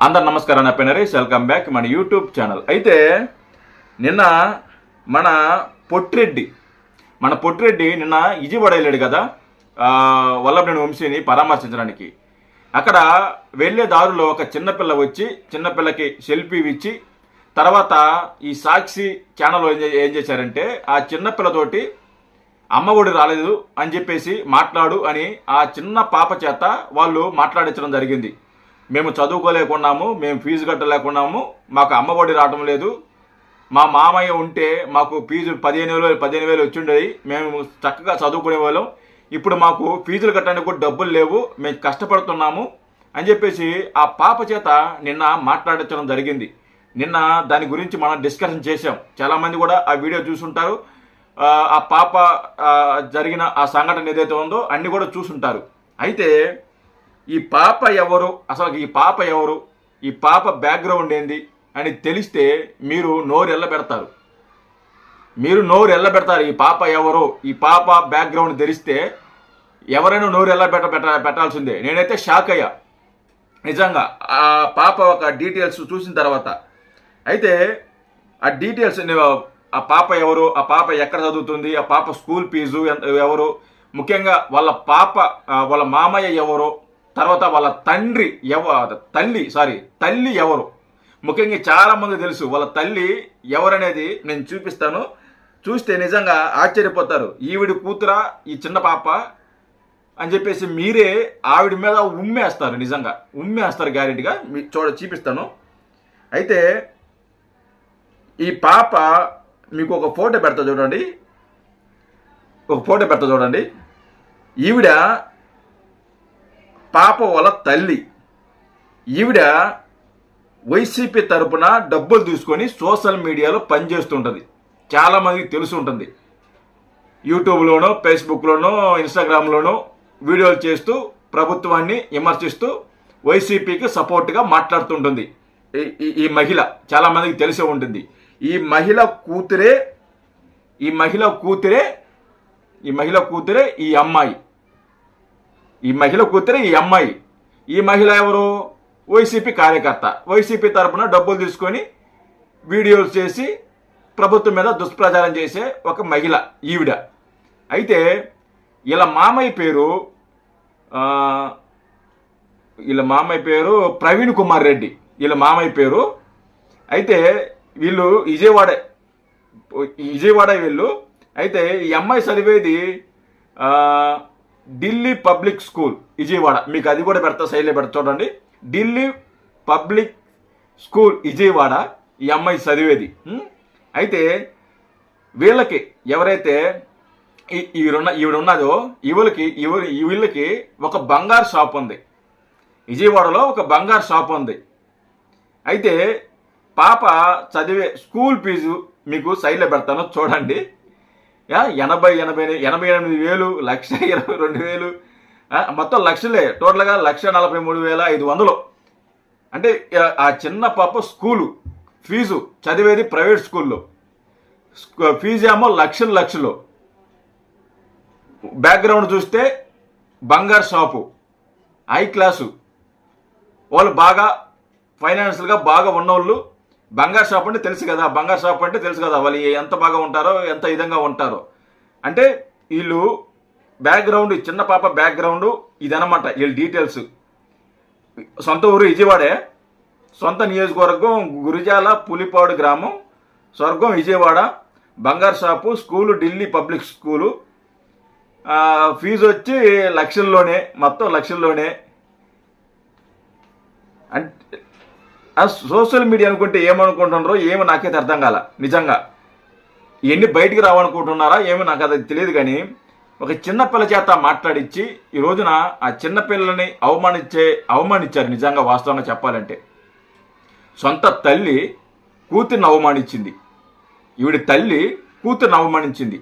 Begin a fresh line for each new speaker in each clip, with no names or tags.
అందరు నమస్కారం. నా పేరు నరేష్. వెల్కమ్ బ్యాక్ మన యూట్యూబ్ ఛానల్. అయితే నిన్న మన పొట్టిరెడ్డి నిన్న విజయవాడ వెళ్ళాడు కదా వల్లభనేని వంశీని పరామర్శించడానికి. అక్కడ వెళ్ళే దారిలో ఒక చిన్నపిల్ల వచ్చి చిన్నపిల్లకి సెల్ఫీ ఇచ్చి తర్వాత ఈ సాక్షి ఛానల్ ఏం చేశారంటే ఆ చిన్నపిల్లతోటి అమ్మఒడి రాలేదు అని చెప్పేసి మాట్లాడు అని ఆ చిన్న పాప చేత వాళ్ళు మాట్లాడించడం జరిగింది. మేము చదువుకోలేకున్నాము, మేము ఫీజు కట్టలేకున్నాము, మాకు అమ్మఒడి రావడం లేదు, మా మామయ్య ఉంటే మాకు ఫీజు 15,000 వచ్చిండేది, మేము చక్కగా చదువుకునే వాళ్ళం, ఇప్పుడు మాకు ఫీజులు కట్టడానికి కూడా డబ్బులు లేవు, మేము కష్టపడుతున్నాము అని చెప్పేసి ఆ పాప చేత నిన్న మాట్లాడించడం జరిగింది. నిన్న దాని గురించి మనం డిస్కషన్ చేసాం. చాలామంది కూడా ఆ వీడియో చూసుంటారు. ఆ పాప జరిగిన ఆ సంఘటన ఏదైతే ఉందో అన్ని కూడా చూసుంటారు. అయితే ఈ పాప ఎవరు, అసలు ఈ పాప ఎవరు, ఈ పాప బ్యాక్గ్రౌండ్ ఏంది అని తెలిస్తే మీరు నోరు ఎల్లబెడతారు. ఈ పాప ఎవరు, ఈ పాప బ్యాక్గ్రౌండ్ తెలిస్తే ఎవరైనా నోరు పెట్టాల్సిందే. నేనైతే షాక్ అయ్యా నిజంగా ఆ పాప ఒక డీటెయిల్స్ చూసిన తర్వాత. అయితే ఆ డీటెయిల్స్ ఆ పాప ఎవరు, ఆ పాప ఎక్కడ చదువుతుంది, ఆ పాప స్కూల్ ఫీజు ఎవరు, ముఖ్యంగా వాళ్ళ మామయ్య ఎవరు, తర్వాత వాళ్ళ తల్లి ఎవరు, ముఖ్యంగా చాలా మంది తెలుసు వాళ్ళ తల్లి ఎవరనేది నేను చూపిస్తాను. చూస్తే నిజంగా ఆశ్చర్యపోతారు. ఈవిడ కూతురా ఈ చిన్న పాప అని చెప్పేసి మీరే ఆవిడ మీద ఉమ్మేస్తారు. నిజంగా ఉమ్మేస్తారు గ్యారెంటీగా. చూపిస్తాను. అయితే ఈ పాప మీకు ఒక ఫోటో పెడతా చూడండి. ఈవిడ పాప వాళ్ళ తల్లి. ఈవిడ వైసీపీ తరపున డబ్బులు తీసుకొని సోషల్ మీడియాలో పనిచేస్తుంటుంది. చాలామందికి తెలిసి ఉంటుంది. యూట్యూబ్లోనో, ఫేస్బుక్లోనో, ఇన్స్టాగ్రామ్లోనో వీడియోలు చేస్తూ ప్రభుత్వాన్ని విమర్శిస్తూ వైసీపీకి సపోర్ట్గా మాట్లాడుతుంటుంది ఈ మహిళ. చాలామందికి తెలిసే ఉంటుంది. ఈ మహిళ కూతురే ఈ అమ్మాయి. ఈ మహిళ ఎవరు? వైసీపీ కార్యకర్త. వైసీపీ తరపున డబ్బులు తీసుకొని వీడియోలు చేసి ప్రభుత్వం మీద దుష్ప్రచారం చేసే ఒక మహిళ ఈవిడ. అయితే వీళ్ళ మామయ్య పేరు ప్రవీణ్ కుమార్ రెడ్డి. వీళ్ళ మామయ్య పేరు. అయితే వీళ్ళు విజయవాడ వీళ్ళు. అయితే ఈ అమ్మాయి చదివేది ఢిల్లీ పబ్లిక్ స్కూల్ విజయవాడ. మీకు అది కూడా పెడతా, సైడ్లో పెడతా చూడండి. ఢిల్లీ పబ్లిక్ స్కూల్ విజయవాడ ఈ అమ్మాయి చదివేది. అయితే వీళ్ళకి ఎవరైతే ఈవిడ ఉన్నదో వీళ్ళకి ఒక బంగారు షాప్ ఉంది. విజయవాడలో ఒక బంగారు షాప్ ఉంది. అయితే పాప చదివే స్కూల్ ఫీజు మీకు సైడ్లో పెడతాను చూడండి. 88,000, 1,22,000, మొత్తం లక్షలే. టోటల్గా 1,43,500. అంటే ఆ చిన్న పాప స్కూలు ఫీజు చదివేది ప్రైవేట్ స్కూల్లో. ఫీజు ఏమో లక్షలు. బ్యాక్గ్రౌండ్ చూస్తే బంగారు షాపు, హై క్లాసు, వాళ్ళు బాగా ఫైనాన్షియల్గా బాగా ఉన్నోళ్ళు. బంగారు షాప్ అంటే తెలుసు కదా వాళ్ళు ఎంత బాగా ఉంటారో, ఎంత విధంగా ఉంటారో. అంటే వీళ్ళు బ్యాక్గ్రౌండ్, చిన్న పాప బ్యాక్గ్రౌండ్ ఇదనమాట. వీళ్ళ డీటెయిల్స్. సొంత ఊరు విజయవాడే, సొంత నియోజకవర్గం గురిజాల పులిపాడు గ్రామం, స్వర్గం విజయవాడ, బంగారు shop, school Delhi public school, fees వచ్చి మొత్తం లక్షల్లోనే. అంటే సోషల్ మీడియా అనుకుంటే ఏమనుకుంటున్నారో ఏమో నాకైతే అర్థం కాల. నిజంగా ఇవన్నీ బయటికి రావనుకుంటున్నారా ఏమో నాకు అది తెలియదు. కానీ ఒక చిన్నపిల్ల చేత మాట్లాడించి ఈ రోజున ఆ చిన్నపిల్లని అవమానించారు. నిజంగా వాస్తవంగా చెప్పాలంటే సొంత తల్లి కూతురిని అవమానించింది. ఈవిడ తల్లి కూతురిని అవమానించింది.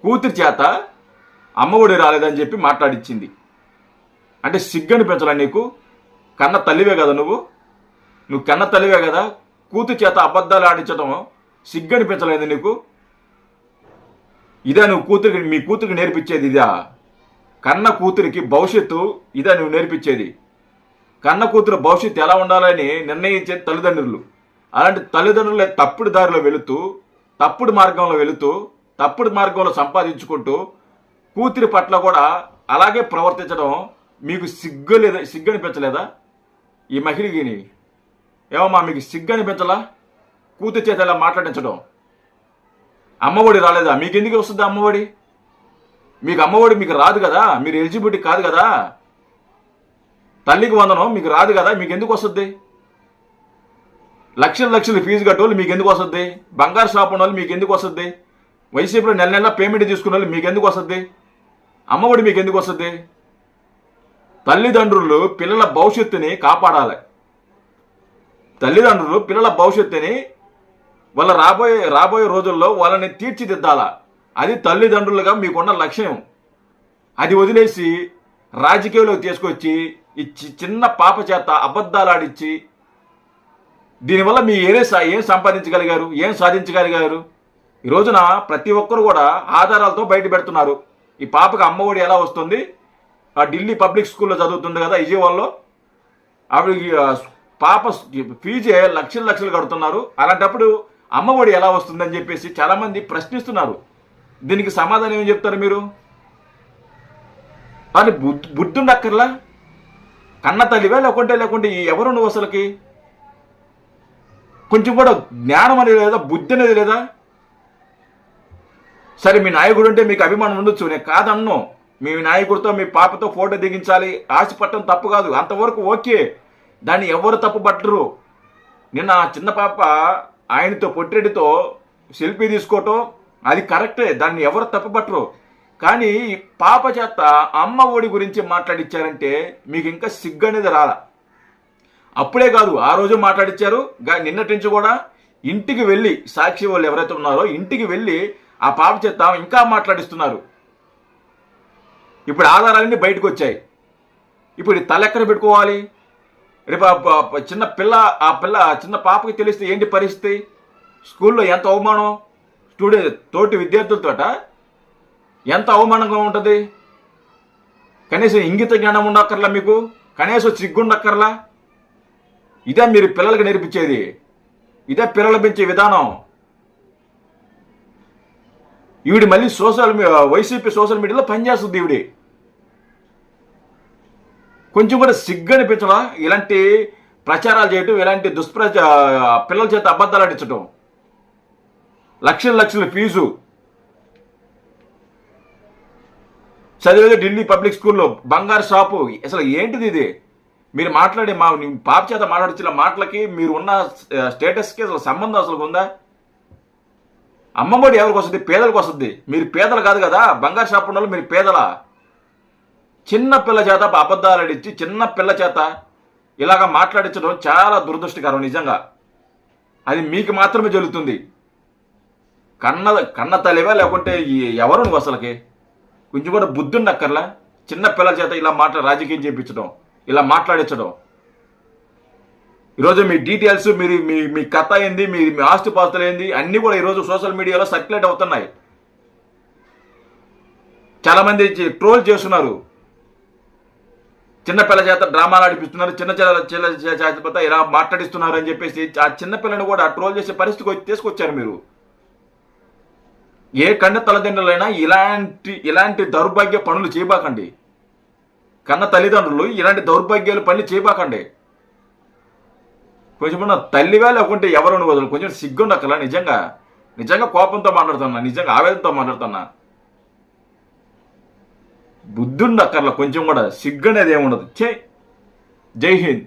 కూతురి చేత అమ్మఒడి రాలేదని చెప్పి మాట్లాడించింది. అంటే సిగ్గని పెంచాలా నీకు? కన్న తల్లివే కదా నువ్వు కన్న తల్లివే కదా. కూతురు చేత అబద్ధాలు ఆడించడం సిగ్గని పెంచలేదు నీకు? ఇదా నువ్వు మీ కూతురికి నేర్పించేది? ఇదా కన్న కూతురికి భవిష్యత్తు? ఇదా నువ్వు నేర్పించేది? కన్న కూతురు భవిష్యత్తు ఎలా ఉండాలని నిర్ణయించే తల్లిదండ్రులు. అలాంటి తల్లిదండ్రులే తప్పుడు దారిలో వెళుతూ, తప్పుడు మార్గంలో సంపాదించుకుంటూ కూతురి పట్ల కూడా అలాగే ప్రవర్తించడం మీకు సిగ్గు అనిపించలేదా? ఈ మహిళకి ఏమమ్మా మీకు సిగ్గు అనిపించలా? కూతురు చేత ఇలా మాట్లాడించడం. అమ్మఒడి రాలేదా? మీకు ఎందుకు వస్తుంది అమ్మఒడి? మీకు అమ్మఒడి మీకు రాదు కదా, మీరు ఎలిజిబిలిటీ కాదు కదా. తల్లికి వందనం మీకు రాదు కదా, మీకు ఎందుకు వస్తుంది? లక్షలు ఫీజు కట్టేవాళ్ళు మీకు ఎందుకు వస్తుంది? బంగారు షాప్ ఉన్న వాళ్ళు మీకు ఎందుకు వస్తుంది? వైసీపీలో నెల పేమెంట్ తీసుకున్న వాళ్ళు మీకు ఎందుకు వస్తుంది? అమ్మఒడి మీకు ఎందుకు వస్తుంది? తల్లిదండ్రులు పిల్లల భవిష్యత్తుని కాపాడాలి. తల్లిదండ్రులు పిల్లల భవిష్యత్తుని వాళ్ళ రాబోయే రోజుల్లో వాళ్ళని తీర్చిదిద్దాలా. అది తల్లిదండ్రులుగా మీకున్న లక్ష్యం. అది వదిలేసి రాజకీయాల్లోకి తీసుకొచ్చి ఈ చిన్న పాప చేత అబద్ధాలు ఆడిచ్చి దీనివల్ల మీ ఏం సంపాదించగలిగారు? ఏం సాధించగలిగారు? ఈ రోజున ప్రతి ఒక్కరు కూడా ఆధారాలతో బయట పెడుతున్నారు. ఈ పాపకు అమ్మఒడి ఎలా వస్తుంది? ఆ ఢిల్లీ పబ్లిక్ స్కూల్లో చదువుతుంది కదా విజయవాడలో, ఆవిడ పాప ఫీజే లక్షలు కడుతున్నారు. అలాంటప్పుడు అమ్మఒడి ఎలా వస్తుందని చెప్పేసి చాలామంది ప్రశ్నిస్తున్నారు. దీనికి సమాధానం ఏం చెప్తారు మీరు? అని బుద్ధుండక్కర్లా? కన్న తల్లివే లేకుంటే ఎవరు నువ్వు అసలుకి? కొంచెం కూడా జ్ఞానం అనేది లేదా, బుద్ధి అనేది లేదా? సరే మీ నాయకుడు అంటే మీకు అభిమానం ఉండొచ్చు, నేను కాదన్ను. మీ నాయకుడితో మీ పాపతో ఫోటో దిగించాలి ఆశ పట్టడం తప్పు కాదు, అంతవరకు ఓకే. దాన్ని ఎవరు తప్పు పట్టరు. నిన్న చిన్న పాప ఆయనతో పొట్టిరెడ్డితో సెల్ఫీ తీసుకోవటం అది కరెక్టే, దాన్ని ఎవరు తప్పు పట్టరు. కానీ పాప చేత అమ్మ ఒడి గురించి మాట్లాడిచ్చారంటే మీకు ఇంకా సిగ్గు అనేది రాలా. అప్పుడే కాదు, ఆ రోజు మాట్లాడిచ్చారు. నిన్నటి నుంచి కూడా ఇంటికి వెళ్ళి సాక్షి వాళ్ళు ఎవరైతే ఉన్నారో ఇంటికి వెళ్ళి ఆ పాప చేత ఇంకా మాట్లాడిస్తున్నారు. ఇప్పుడు ఆధారాలన్నీ బయటకు వచ్చాయి. ఇప్పుడు తల ఎక్కడ పెట్టుకోవాలి? రేపు చిన్న పాపకి తెలిస్తే ఏంటి పరిస్థితి? స్కూల్లో ఎంత అవమానం, తోటి విద్యార్థులతోట ఎంత అవమానంగా ఉంటుంది. కనీసం ఇంగిత జ్ఞానం ఉండక్కర్లా, మీకు కనీసం సిగ్గుండక్కర్లా. ఇదే మీరు పిల్లలకి నేర్పించేది? ఇదే పిల్లలు పెంచే విధానం? ఈవిడ మళ్ళీ వైసీపీ సోషల్ మీడియాలో పనిచేస్తుంది. ఈవిడి కొంచెం కూడా సిగ్గు అనిపించడా? ఇలాంటి ప్రచారాలు చేయటం, ఇలాంటి పిల్లల చేత అబద్ధాలు ఆడించడం, లక్షల ఫీజు, చదివేది ఢిల్లీ పబ్లిక్ స్కూల్లో, బంగారు షాపు. అసలు ఏంటిది ఇది? మీరు మాట్లాడే పాప చేత మాట్లాడించిన మాటలకి మీరు ఉన్న స్టేటస్కి అసలు సంబంధం అసలు ఉందా? అమ్మఒడి ఎవరికి వస్తుంది? పేదలకు వస్తుంది. మీరు పేదలు కాదు కదా, బంగారు షాప్ ఉన్న మీరు పేదలా? చిన్న పిల్ల చేత అబద్ధాలు ఆడించి చిన్న పిల్ల చేత ఇలాగా మాట్లాడించడం చాలా దురదృష్టకరం నిజంగా. అది మీకు మాత్రమే జరుగుతుంది. కన్న తల్లివే లేకుంటే ఎవరు నువ్వు అసలుకి? కొంచెం కూడా బుద్ధి ఉండక్కర్లా? చిన్న పిల్లల చేత ఇలా రాజకీయం చేయించడం, ఇలా మాట్లాడించడం. ఈరోజు మీ డీటెయిల్స్, మీ కథ ఏంది, మీ ఆస్తిపాస్తులు ఏంది, అన్నీ కూడా ఈరోజు సోషల్ మీడియాలో సర్క్యులేట్ అవుతున్నాయి. చాలా మంది ట్రోల్ చేస్తున్నారు. చిన్నపిల్ల చేత డ్రామాలు ఆడిపిస్తున్నారు, చిన్న చేత ఇలా మాట్లాడిస్తున్నారు అని చెప్పేసి ఆ చిన్నపిల్లని కూడా ట్రోల్ చేసే పరిస్థితికి తీసుకొచ్చారు మీరు. ఏ కన్న తల్లిదండ్రులైనా ఇలాంటి దౌర్భాగ్య పనులు చేయబాకండి. కన్న తల్లిదండ్రులు ఇలాంటి దౌర్భాగ్యాలు పనులు చేయబాకండి. కొంచెం తల్లివే లేకుంటే ఎవరు వదలు, కొంచెం సిగ్గుండక్కలా? నిజంగా కోపంతో మాట్లాడుతున్నా, నిజంగా ఆవేదనతో మాట్లాడుతున్నా. బుద్ధుండక్కర్లా, కొంచెం కూడా సిగ్గు అనేది ఏముండదు. జై హింద్.